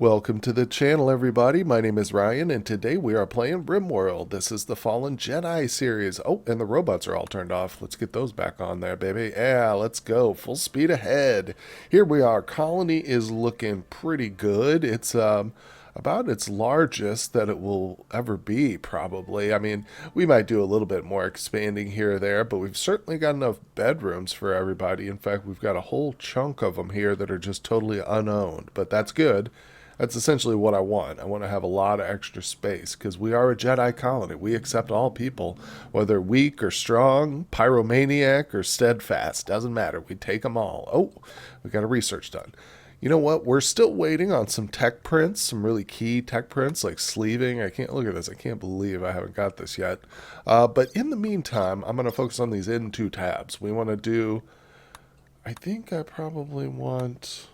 Welcome to the channel, everybody. My name is Ryan, and today we are playing RimWorld. This is the Fallen Jedi series. Oh, and the robots are all turned off. Let's get those back on there, baby. Yeah, let's go. Full speed ahead. Here we are. Colony is looking pretty good. It's about its largest that it will ever be, probably. I mean, we might do a little bit more expanding here or there, but we've certainly got enough bedrooms for everybody. In fact, we've got a whole chunk of them here that are just totally unowned, but that's good. That's essentially what I want. I want to have a lot of extra space because we are a Jedi colony. We accept all people, whether weak or strong, pyromaniac or steadfast. Doesn't matter. We take them all. Oh, we got a research done. You know what? We're still waiting on some tech prints, some really key tech prints like sleeving. I can't look at this. I can't believe I haven't got this yet. But in the meantime, I'm going to focus on these N2 tabs. We want to do, I think I probably want...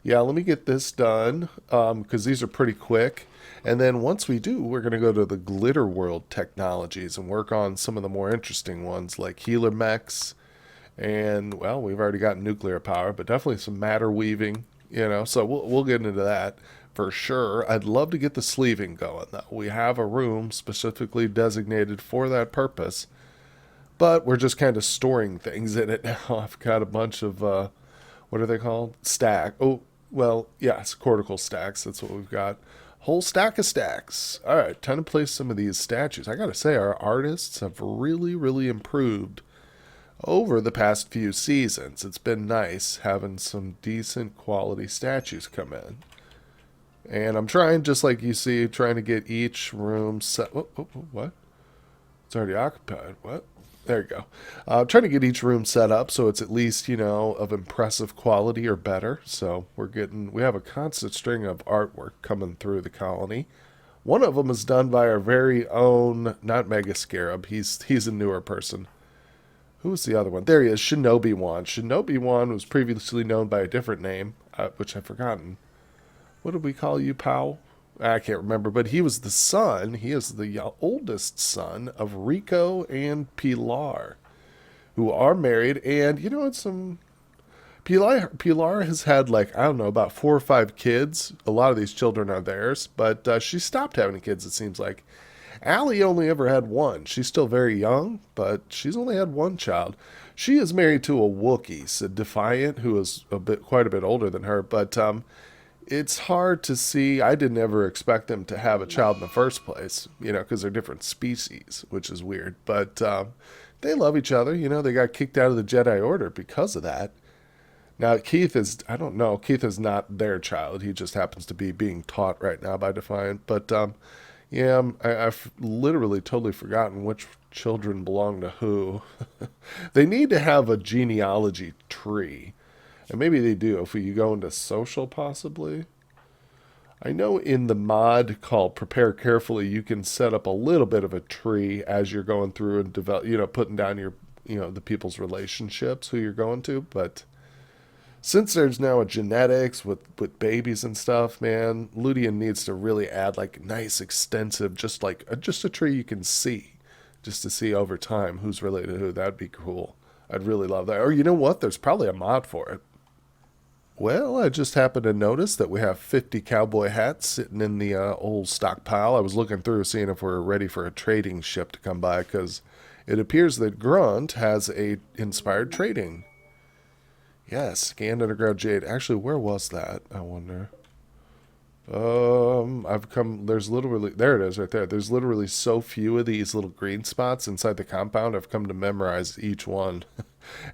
Yeah, let me get this done because these are pretty quick. And then once we do, we're going to go to the Glitter World technologies and work on some of the more interesting ones like healer mechs. And, well, we've already got nuclear power, but definitely some matter weaving, so we'll get into that for sure. I'd love to get the sleeving going, though. We have a room specifically designated for that purpose, but we're just kind of storing things in it now. I've got a bunch of, what are they called? Well, yes, cortical stacks. That's what we've got. Whole stack of stacks. All right, time to place some of these statues. I got to say, our artists have really, really improved over the past few seasons. It's been nice having some decent quality statues come in. And I'm trying, just like you see, trying to get each room set. What? It's already occupied. What? There you go. Trying to get each room set up so it's at least, of impressive quality or better. So we have a constant string of artwork coming through the colony. One of them is done by our very own, not Mega Scarab. He's a newer person. Who's the other one? There he is, Shinobi Wan. Shinobi Wan was previously known by a different name, which I've forgotten. What did we call you, pal? I can't remember, but he was the son. He is the oldest son of Rico and Pilar, who are married. And it's some Pilar has had I don't know, about 4 or 5 kids. A lot of these children are theirs, but she stopped having kids. It seems like Allie only ever had one. She's still very young, but she's only had one child. She is married to a Wookiee, so Defiant, who is quite a bit older than her, but it's hard to see. I didn't ever expect them to have a child in the first place, because they're different species, which is weird. But they love each other. They got kicked out of the Jedi Order because of that. Now, I don't know. Keith is not their child. He just happens to be being taught right now by Defiant. But yeah, I've literally totally forgotten which children belong to who. They need to have a genealogy tree. And maybe they do if you go into social, possibly. I know in the mod called Prepare Carefully, you can set up a little bit of a tree as you're going through and develop, putting down your, the people's relationships, who you're going to. But since there's now a genetics with babies and stuff, man, Ludian needs to really add nice, extensive, just a tree you can see, just to see over time who's related to who. That'd be cool. I'd really love that. Or you know what? There's probably a mod for it. Well, I just happened to notice that we have 50 cowboy hats sitting in the old stockpile. I was looking through seeing if we're ready for a trading ship to come by, because it appears that Grunt has a inspired trading. Yes, scanned underground jade. Actually, where was that? I wonder. There's literally, there it is right there. There's literally so few of these little green spots inside the compound. I've come to memorize each one.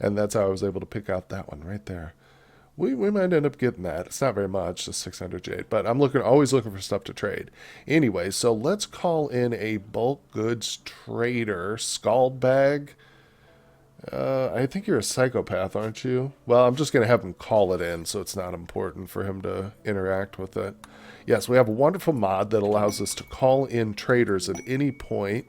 And that's how I was able to pick out that one right there. We might end up getting that. It's not very much, just 600 jade, but I'm always looking for stuff to trade. Anyway, so let's call in a bulk goods trader. Scald Bag. I think you're a psychopath, aren't you? Well, I'm just going to have him call it in, so it's not important for him to interact with it. Yes, we have a wonderful mod that allows us to call in traders at any point,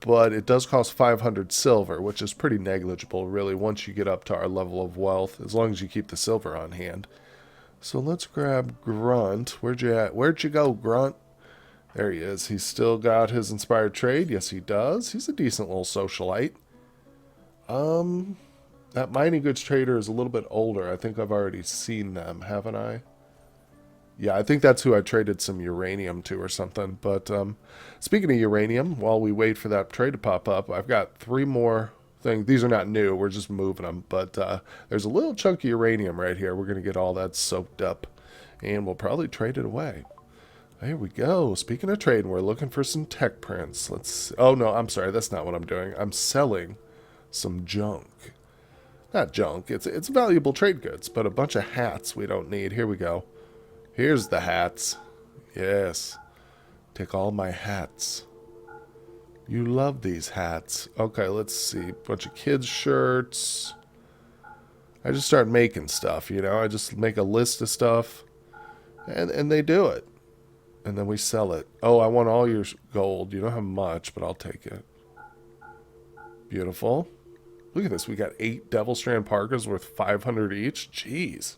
but it does cost 500 silver, which is pretty negligible, really, once you get up to our level of wealth, as long as you keep the silver on hand. So let's grab Grunt. Where'd you at? Where'd you go, Grunt? There he is. He's still got his inspired trade. Yes, he does. He's a decent little socialite. That mining goods trader is a little bit older. I think I've already seen them, haven't I? Yeah, I think that's who I traded some uranium to or something. But speaking of uranium, while we wait for that trade to pop up, I've got three more things. These are not new. We're just moving them. But there's a little chunk of uranium right here. We're going to get all that soaked up. And we'll probably trade it away. There we go. Speaking of trading, we're looking for some tech prints. Let's. Oh, no, I'm sorry. That's not what I'm doing. I'm selling some junk. Not junk. It's valuable trade goods, but a bunch of hats we don't need. Here we go. Here's the hats. Yes. Take all my hats. You love these hats. Okay, let's see. Bunch of kids' shirts. I just start making stuff, you know. I just make a list of stuff. And they do it. And then we sell it. Oh, I want all your gold. You don't have much, but I'll take it. Beautiful. Look at this. We got 8 Devil Strand Parkas worth 500 each. Jeez.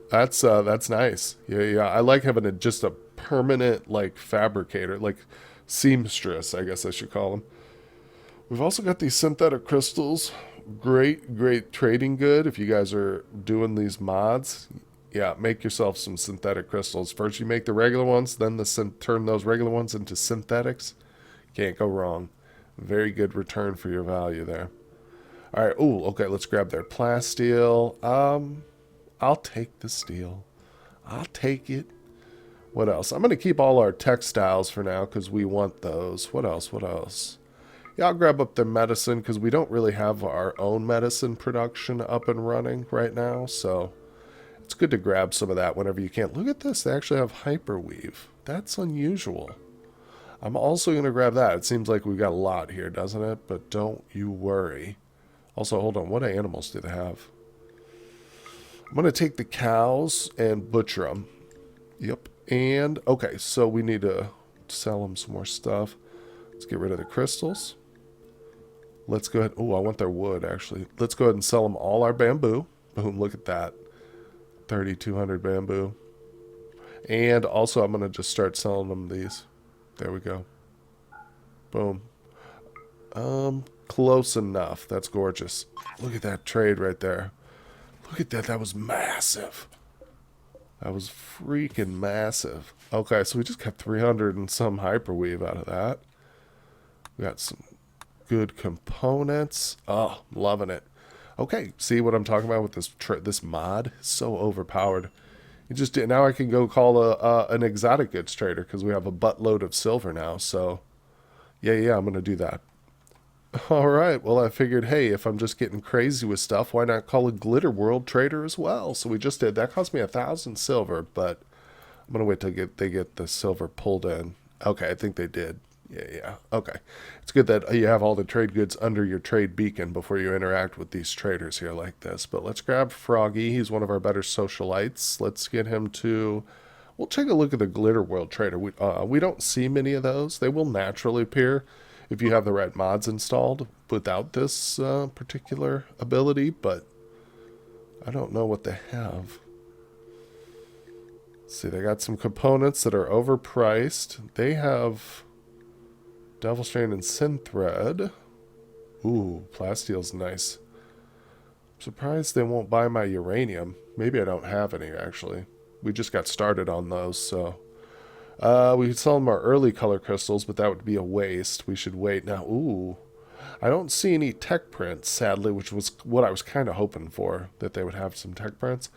That's nice. Yeah. I like having just a permanent like fabricator, like seamstress, I guess I should call them. We've also got these synthetic crystals. Great trading good if you guys are doing these mods. Yeah, make yourself some synthetic crystals. First you make the regular ones, then turn those regular ones into synthetics. Can't go wrong. Very good return for your value there. All right. Ooh, okay. Let's grab their plasteel. I'll take the steel. I'll take it. What else? I'm going to keep all our textiles for now because we want those. What else? Yeah, I'll grab up their medicine because we don't really have our own medicine production up and running right now. So it's good to grab some of that whenever you can. Look at this. They actually have hyperweave. That's unusual. I'm also going to grab that. It seems like we've got a lot here, doesn't it? But don't you worry. Also, hold on. What animals do they have? I'm going to take the cows and butcher them. Yep. And, okay, so we need to sell them some more stuff. Let's get rid of the crystals. Let's go ahead. Oh, I want their wood, actually. Let's go ahead and sell them all our bamboo. Boom, look at that. 3,200 bamboo. And also, I'm going to just start selling them these. There we go. Boom. Close enough. That's gorgeous. Look at that trade right there. Look at that. That was massive. That was freaking massive. Okay, so we just got 300 and some hyperweave out of that. We got some good components. Oh, loving it. Okay, see what I'm talking about with this mod? So overpowered. You just did. Now I can go call an exotic goods trader because we have a buttload of silver now. So, yeah, I'm going to do that. All right. Well, I figured, hey, if I'm just getting crazy with stuff, why not call a Glitter World trader as well? So we just did. That cost me 1,000 silver, but I'm going to wait till they get the silver pulled in. Okay, I think they did. Yeah. Okay. It's good that you have all the trade goods under your trade beacon before you interact with these traders here like this. But let's grab Froggy. He's one of our better socialites. Let's get him to... We'll take a look at the Glitter World trader. We don't see many of those. They will naturally appear if you have the right mods installed without this particular ability, but I don't know what they have. Let's see, they got some components that are overpriced. They have Devil Strand and Synthread. Ooh, Plastiel's nice. I'm surprised they won't buy my uranium. Maybe I don't have any, actually. We just got started on those, so... we could sell them our early color crystals, but that would be a waste. We should wait. Now, ooh. I don't see any tech prints, sadly, which was what I was kind of hoping for, that they would have some tech prints.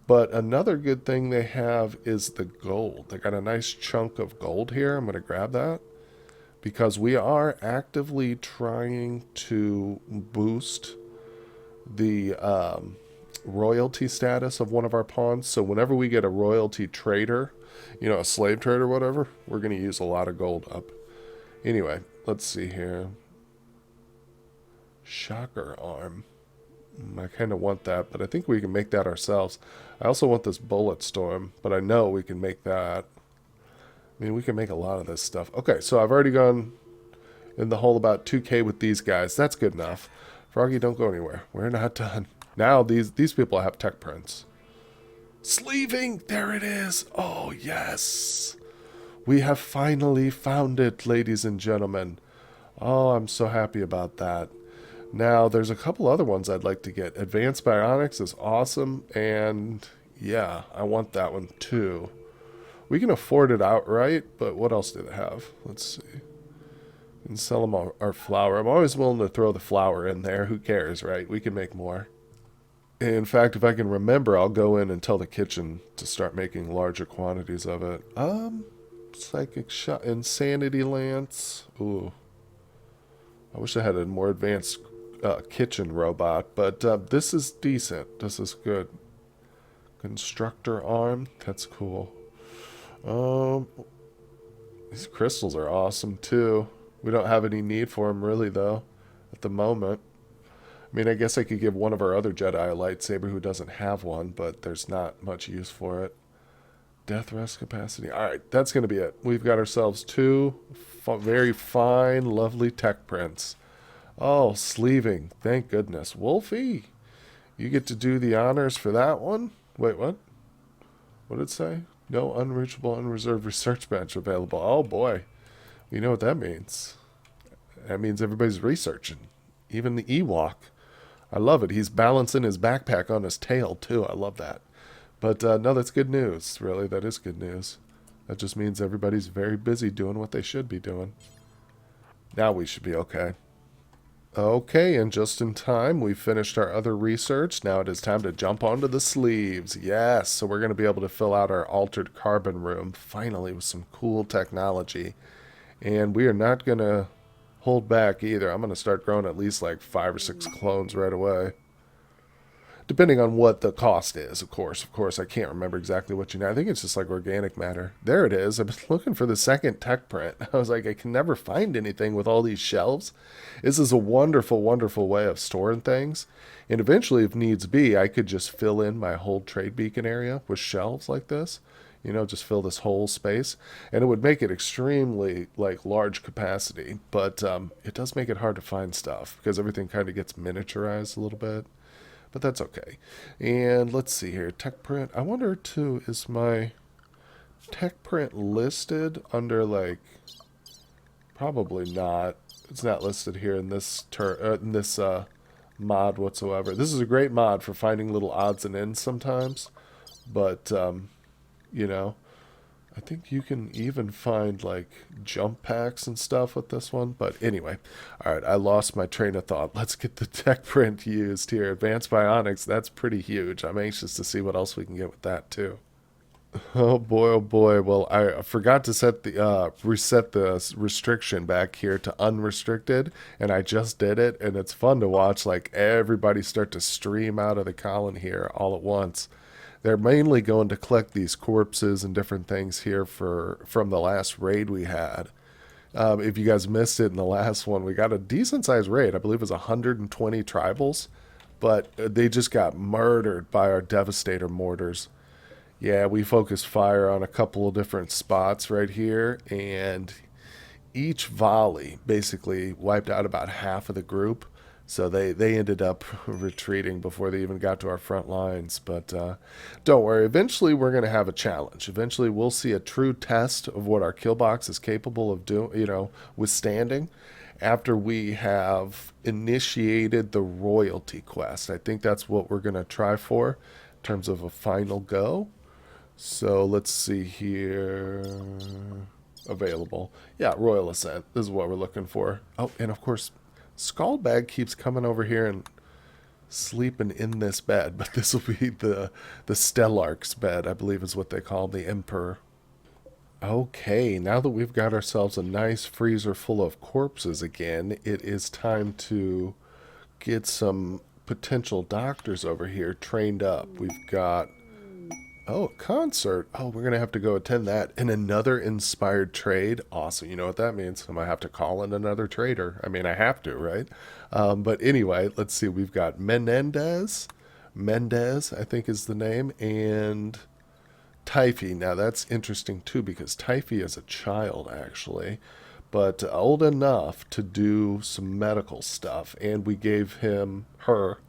But another good thing they have is the gold. They got a nice chunk of gold here. I'm going to grab that because we are actively trying to boost the royalty status of one of our pawns. So whenever we get a royalty trader, you know, a slave trade or whatever, we're going to use a lot of gold up. Anyway, let's see here. Shocker arm. I kind of want that, but I think we can make that ourselves. I also want this bullet storm, but I know we can make that. I mean, we can make a lot of this stuff. Okay, so I've already gone in the hole about 2K with these guys. That's good enough. Froggy, don't go anywhere. We're not done. Now these people have tech prints. Sleeving! There it is! Oh, yes! We have finally found it, ladies and gentlemen. Oh, I'm so happy about that. Now, there's a couple other ones I'd like to get. Advanced Bionics is awesome, and Yeah, I want that one too. We can afford it outright, but what else do they have? Let's see. And sell them our flour. I'm always willing to throw the flour in there. Who cares, right? We can make more. In fact, if I can remember, I'll go in and tell the kitchen to start making larger quantities of it. Psychic shot, insanity lance. Ooh, I wish I had a more advanced kitchen robot, but this is decent. This is good. Constructor arm. That's cool. Um, these crystals are awesome too. We don't have any need for them really though, at the moment. I mean, I guess I could give one of our other Jedi a lightsaber who doesn't have one, but there's not much use for it. Death rest capacity. All right, that's going to be it. We've got ourselves two very fine, lovely tech prints. Oh, sleeving. Thank goodness. Wolfie, you get to do the honors for that one? Wait, what? What did it say? No unreachable, unreserved research bench available. Oh, boy. You know what that means. That means everybody's researching. Even the Ewok. I love it. He's balancing his backpack on his tail, too. I love that. But no, that's good news. Really, that is good news. That just means everybody's very busy doing what they should be doing. Now we should be okay. Okay, and just in time, we finished our other research. Now it is time to jump onto the sleeves. Yes, so we're going to be able to fill out our altered carbon room, finally, with some cool technology. And we are not going to hold back either. I'm going to start growing at least like 5 or 6 clones right away. Depending on what the cost is, of course. Of course, I can't remember exactly what you know. I think it's just like organic matter. There it is. I've been looking for the second tech print. I was like, I can never find anything with all these shelves. This is a wonderful, wonderful way of storing things. And eventually, if needs be, I could just fill in my whole trade beacon area with shelves like this. You know, just fill this whole space. And it would make it extremely, like, large capacity. But it does make it hard to find stuff because everything kind of gets miniaturized a little bit. But that's okay. And let's see here. Tech print. I wonder too, is my tech print listed under like, probably not. It's not listed here in this mod whatsoever. This is a great mod for finding little odds and ends sometimes. But you know, I think you can even find like jump packs and stuff with this one. But anyway, all right, I lost my train of thought. Let's get the tech print used here. Advanced Bionics, that's pretty huge. I'm anxious to see what else we can get with that too. Oh boy, oh boy. Well, I forgot to set the reset the restriction back here to unrestricted, and I just did it, and it's fun to watch like everybody start to stream out of the colony here all at once. They're mainly going to collect these corpses and different things here for from the last raid we had. If you guys missed it in the last one, we got a decent sized raid. I believe it was 120 tribals, but they just got murdered by our Devastator mortars. Yeah, we focused fire on a couple of different spots right here, and each volley basically wiped out about half of the group. So they ended up retreating before they even got to our front lines. But don't worry, eventually we're going to have a challenge. Eventually we'll see a true test of what our kill box is capable of doing, withstanding after we have initiated the royalty quest. I think that's what we're going to try for in terms of a final go. So let's see here. Available. Yeah, Royal Ascent. This is what we're looking for. Oh, and of course, Skullbag keeps coming over here and sleeping in this bed, but this will be the Stellarch's bed, I believe is what they call the Emperor. Okay, now that we've got ourselves a nice freezer full of corpses again, it is time to get some potential doctors over here trained up. We've got a concert. Oh, we're going to have to go attend that. And another inspired trade. Awesome. You know what that means. I might have to call in another trader. I mean, I have to, right? But anyway, let's see. We've got Menendez. Mendez, I think is the name. And Typhy. Now, that's interesting, too, because Typhy is a child, actually. But old enough to do some medical stuff. And we gave her,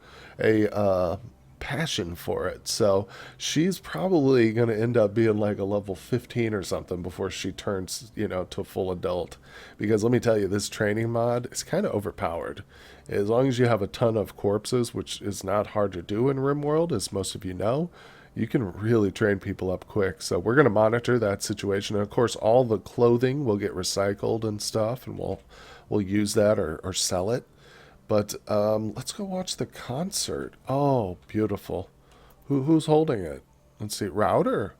a passion for it. So she's probably going to end up being like a level 15 or something before she turns, to a full adult. Because let me tell you, this training mod is kind of overpowered. As long as you have a ton of corpses, which is not hard to do in RimWorld, as most of you know, You can really train people up quick. So we're going to monitor that situation. And of course, all the clothing will get recycled and stuff, and we'll use that or sell it. But let's go watch the concert. Oh, beautiful. Who's holding it? Let's see. Router.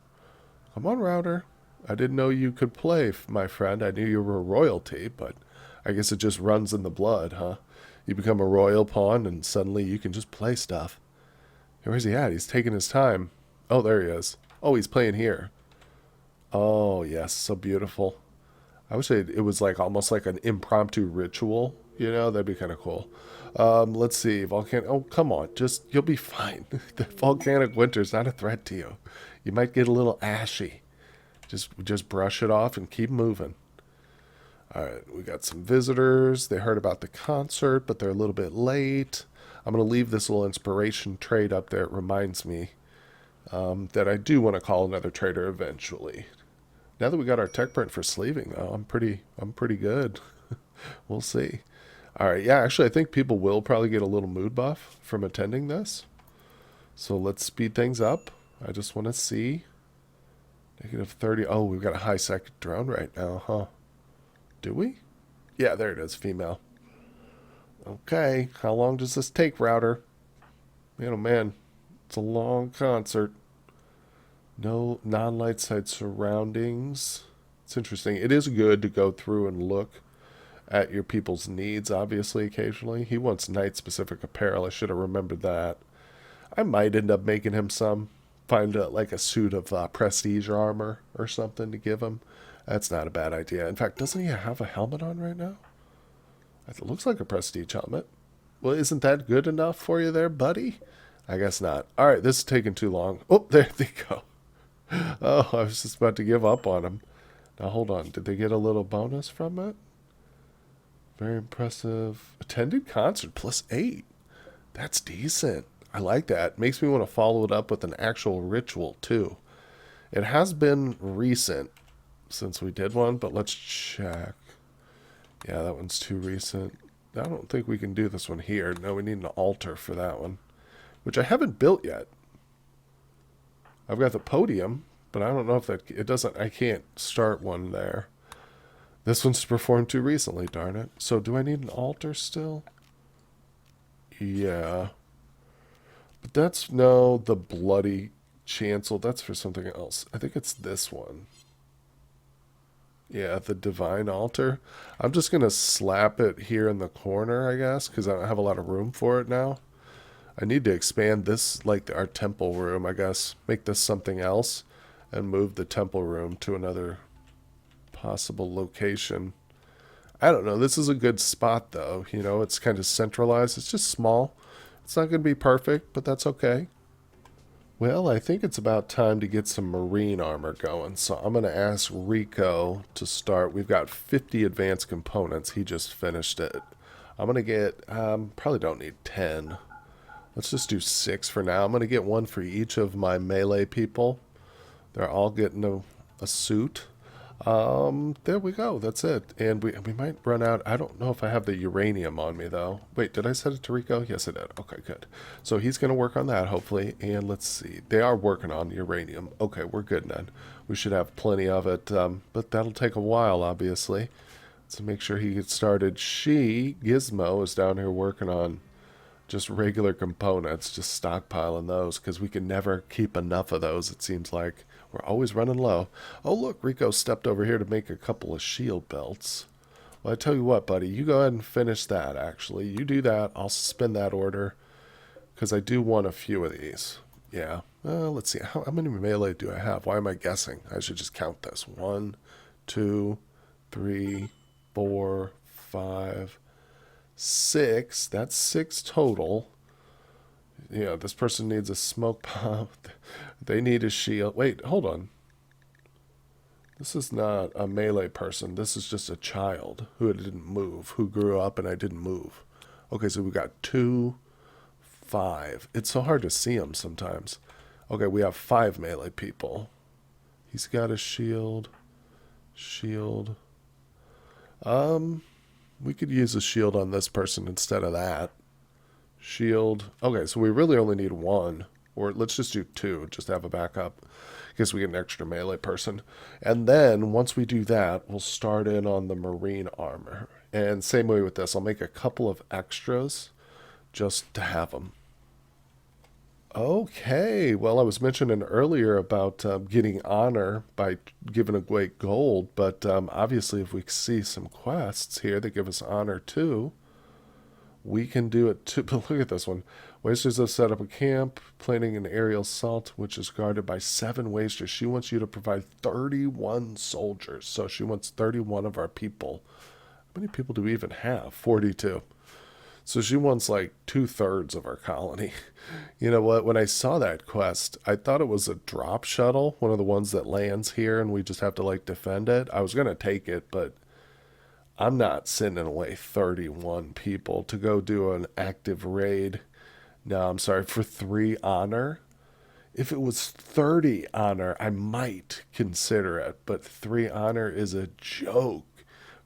Come on, Router. I didn't know you could play, my friend. I knew you were royalty, but I guess it just runs in the blood, huh? You become a royal pawn, and suddenly you can just play stuff. Where's he at? He's taking his time. Oh, there he is. Oh, he's playing here. Oh, yes. So beautiful. I wish it was like almost like an impromptu ritual. You know, that'd be kind of cool. Let's see. Volcanic. Oh, come on. Just, you'll be fine. The volcanic winter's not a threat to you. You might get a little ashy. Just brush it off and keep moving. All right, we got some visitors. They heard about the concert, but they're a little bit late. I'm going to leave this little inspiration trade up there. It reminds me that I do want to call another trader eventually. Now that we got our tech print for sleeving, though, I'm pretty good. We'll see. All right, yeah, actually, I think people will probably get a little mood buff from attending this. So let's speed things up. I just want to see. -30. Oh, we've got a high second drone right now, huh? Do we? Yeah, there it is, female. Okay, how long does this take, Router? Man, oh man, it's a long concert. No non-light side surroundings. It's interesting. It is good to go through and look at your people's needs, obviously, occasionally. He wants night-specific apparel. I should have remembered that. I might end up making him some. Find like a suit of prestige armor or something to give him. That's not a bad idea. In fact, doesn't he have a helmet on right now? It looks like a prestige helmet. Well, isn't that good enough for you there, buddy? I guess not. All right, this is taking too long. Oh, there they go. Oh, I was just about to give up on him. Now, hold on. Did they get a little bonus from it? Very impressive. Attended concert +8. That's decent. I like that. Makes me want to follow it up with an actual ritual, too. It has been recent since we did one, but let's check. Yeah, that one's too recent. I don't think we can do this one here. No, we need an altar for that one, which I haven't built yet. I've got the podium, but I don't know if that... It doesn't... I can't start one there. This one's performed too recently, darn it. So do I need an altar still? Yeah. But that's... No, the bloody chancel. That's for something else. I think it's this one. Yeah, the divine altar. I'm just going to slap it here in the corner, I guess, because I don't have a lot of room for it now. I need to expand this, like our temple room, I guess. Make this something else and move the temple room to another possible location. I don't know. This is a good spot, though. You know, it's kind of centralized. It's just small. It's not going to be perfect, but that's okay. Well, I think it's about time to get some marine armor going, so I'm going to ask Rico to start. We've got 50 advanced components. He just finished it. I'm going to get, probably don't need 10. Let's just do 6 for now. I'm going to get one for each of my melee people. They're all getting a suit. There we go. That's it. And we might run out. I don't know if I have the uranium on me, though. Wait, did I set it to Rico? Yes, I did. Okay, good. So he's going to work on that, hopefully. And let's see. They are working on uranium. Okay, we're good then. We should have plenty of it. But that'll take a while, obviously. So make sure he gets started. Gizmo, is down here working on just regular components, just stockpiling those, because we can never keep enough of those, it seems like. We're always running low. Oh, look, Rico stepped over here to make a couple of shield belts. Well, I tell you what, buddy, you go ahead and finish that, actually. You do that. I'll suspend that order, because I do want a few of these. Yeah. Let's see. How many melee do I have? Why am I guessing? I should just count this. 1, 2, 3, 4, 5, 6. That's 6 total. Yeah, this person needs a smoke bomb. They need a shield. Wait, hold on. This is not a melee person. This is just a child who didn't move, who grew up and I didn't move. Okay, so we got 2, 5. It's so hard to see them sometimes. Okay, we have 5 melee people. He's got a shield. Shield. We could use a shield on this person instead of that. Shield. Okay, so we really only need 1. Or let's just do 2, just to have a backup. In case we get an extra melee person. And then, once we do that, we'll start in on the marine armor. And same way with this, I'll make a couple of extras just to have them. Okay, well, I was mentioning earlier about getting honor by giving away gold, but obviously if we see some quests here that give us honor too, we can do it too. But look at this one. Wasters have set up a camp, planning an aerial assault, which is guarded by 7 wasters. She wants you to provide 31 soldiers, so she wants 31 of our people. How many people do we even have? 42. So she wants like 2/3 of our colony. You know what? When I saw that quest, I thought it was a drop shuttle, one of the ones that lands here and we just have to like defend it. I was going to take it, but I'm not sending away 31 people to go do an active raid. No, I'm sorry, for 3 honor. If it was 30 honor, I might consider it, but 3 honor is a joke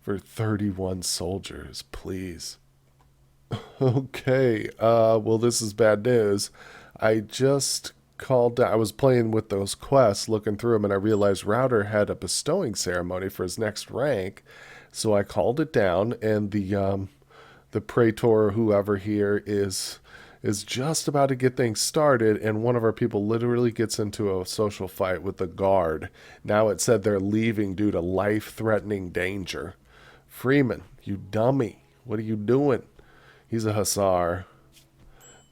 for 31 soldiers, please. Okay, well, this is bad news. I just called down, I was playing with those quests, looking through them, and I realized Router had a bestowing ceremony for his next rank, so I called it down, and the praetor, whoever here, is just about to get things started, and one of our people literally gets into a social fight with the guard. Now it said they're leaving due to life-threatening danger. Freeman, you dummy, what are you doing? He's a hussar.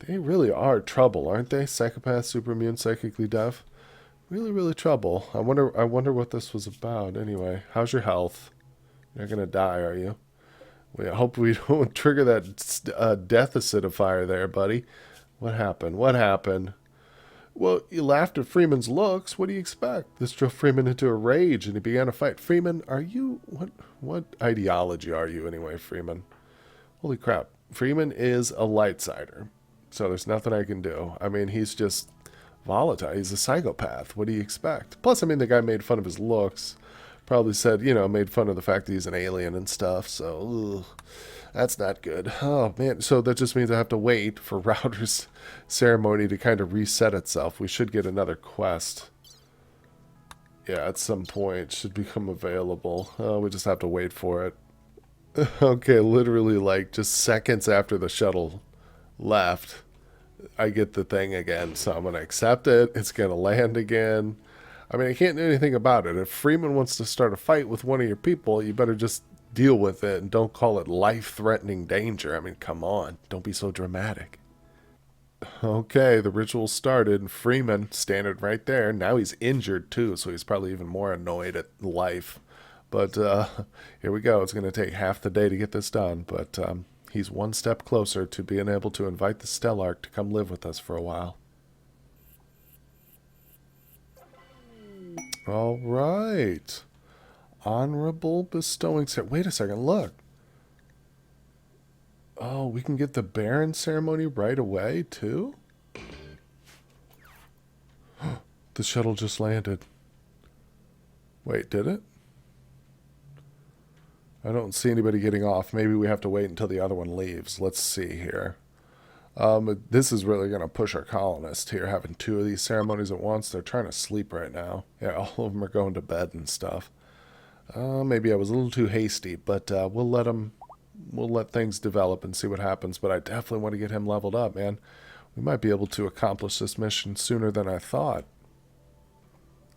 They really are trouble, aren't they? Psychopath, super immune, psychically deaf. Really, really trouble. I wonder what this was about. Anyway, how's your health? You're not gonna die, are you? I hope we don't trigger that death acidifier there, buddy. What happened? What happened? Well, you laughed at Freeman's looks. What do you expect? This drove Freeman into a rage, and he began a fight. Freeman, are you... What ideology are you, anyway, Freeman? Holy crap. Freeman is a light sider, so there's nothing I can do. I mean, he's just volatile. He's a psychopath. What do you expect? Plus, I mean, the guy made fun of his looks. Probably said, you know, made fun of the fact that he's an alien and stuff, so ugh, that's not good. Oh, man, so that just means I have to wait for Router's ceremony to kind of reset itself. We should get another quest. Yeah, at some point should become available. We just have to wait for it. Okay, literally like just seconds after the shuttle left, I get the thing again. So I'm going to accept it. It's going to land again. I mean, I can't do anything about it. If Freeman wants to start a fight with one of your people, you better just deal with it and don't call it life-threatening danger. I mean, come on. Don't be so dramatic. Okay, the ritual started, and Freeman standing right there. Now he's injured too, so he's probably even more annoyed at life. But here we go. It's going to take half the day to get this done, but he's one step closer to being able to invite the Stellark to come live with us for a while. All right. Honorable bestowing ceremony. Wait a second, look. Oh, we can get the Baron ceremony right away, too? The shuttle just landed. Wait, did it? I don't see anybody getting off. Maybe we have to wait until the other one leaves. Let's see here. This is really going to push our colonists here, having 2 of these ceremonies at once. They're trying to sleep right now. Yeah, all of them are going to bed and stuff. Maybe I was a little too hasty, but we'll let things develop and see what happens. But I definitely want to get him leveled up, man. We might be able to accomplish this mission sooner than I thought.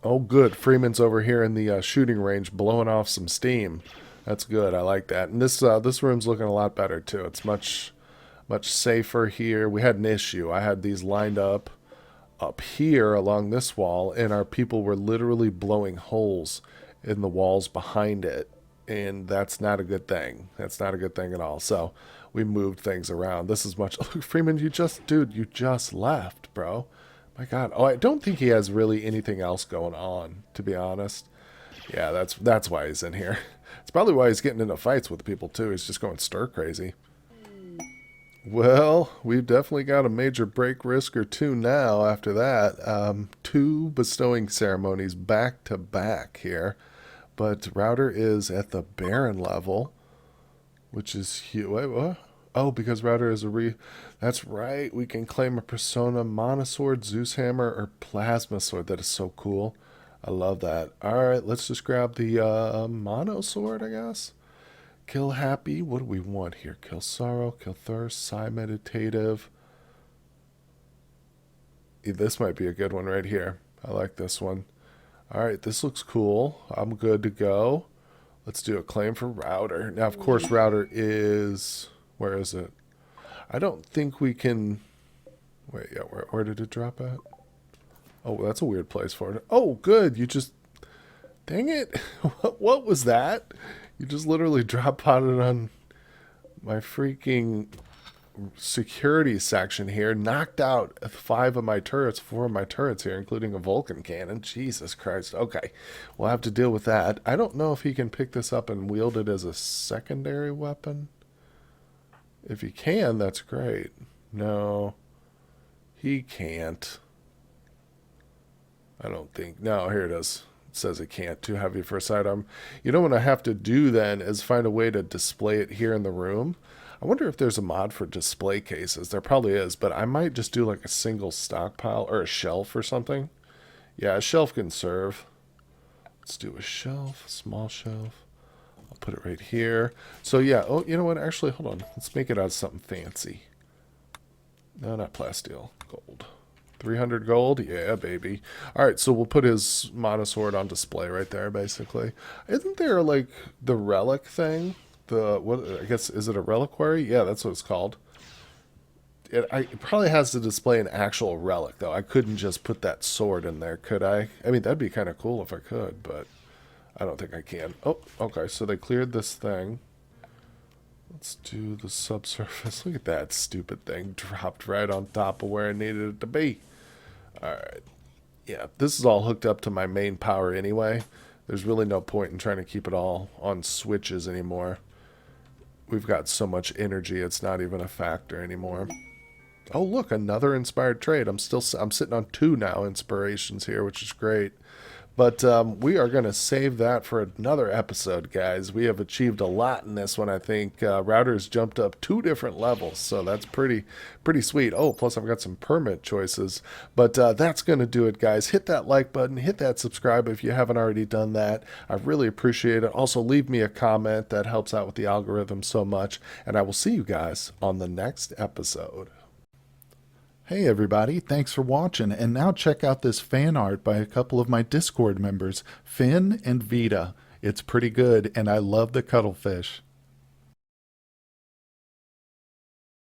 Oh, good. Freeman's over here in the shooting range blowing off some steam. That's good. I like that. And this room's looking a lot better, too. It's much safer here. We had an issue. I had these lined up here along this wall, and our people were literally blowing holes in the walls behind it. And that's not a good thing. That's not a good thing at all. So we moved things around. This is much... Look, Freeman, you just left, bro. My God. Oh, I don't think he has really anything else going on, to be honest. Yeah, that's why he's in here. It's probably why he's getting into fights with people, too. He's just going stir crazy. Well, we've definitely got a major break risk or 2 now after that. 2 bestowing ceremonies back to back here. But Router is at the Baron level, which is huge. Wait, what? Oh, because router is a That's right. We can claim a persona, monosword, Zeus hammer, or plasma sword. That is so cool. I love that. All right, let's just grab the mono sword, I guess. Kill happy. What do we want here? Kill sorrow, kill thirst, sigh meditative. This might be a good one right here. I like this one. All right, this looks cool. I'm good to go. Let's do a claim for router. Now, of course, router is... Where is it? I don't think we can... Wait, yeah, where did it drop at? Oh, that's a weird place for it. Oh, good. You just... Dang it. What was that? You just literally drop potted on my freaking security section here. Knocked out 4 of my turrets here, including a Vulcan cannon. Jesus Christ. Okay. We'll have to deal with that. I don't know if he can pick this up and wield it as a secondary weapon. If he can, that's great. No. He can't. I don't think. No, here it is. It says it can't. Too heavy for a sidearm. You know what I have to do then is find a way to display it here in the room. I wonder if there's a mod for display cases. There probably is, but I might just do like a single stockpile or a shelf or something. Yeah, a shelf can serve. Let's do a shelf, small shelf. I'll put it right here. So yeah, oh, you know what? Actually, hold on. Let's make it out of something fancy. No, not plasteel. Gold. 300 gold? Yeah, baby. All right, so we'll put his monosword on display right there, basically. Isn't there, like, the relic thing? What? I guess, is it a reliquary? Yeah, that's what it's called. It probably has to display an actual relic, though. I couldn't just put that sword in there, could I? I mean, that'd be kind of cool if I could, but I don't think I can. Oh, okay, so they cleared this thing. Let's do the subsurface. Look at that stupid thing. Dropped right on top of where I needed it to be. Alright. Yeah, this is all hooked up to my main power anyway. There's really no point in trying to keep it all on switches anymore. We've got so much energy, it's not even a factor anymore. Oh, look, another inspired trade. I'm sitting on 2 now inspirations here, which is great. But we are going to save that for another episode, guys. We have achieved a lot in this one, I think. Router's jumped up 2 different levels, so that's pretty sweet. Oh, plus I've got some permit choices. But that's going to do it, guys. Hit that like button. Hit that subscribe if you haven't already done that. I really appreciate it. Also, leave me a comment. That helps out with the algorithm so much. And I will see you guys on the next episode. Hey everybody, thanks for watching, and now check out this fan art by a couple of my Discord members, Finn and Vita. It's pretty good, and I love the cuttlefish.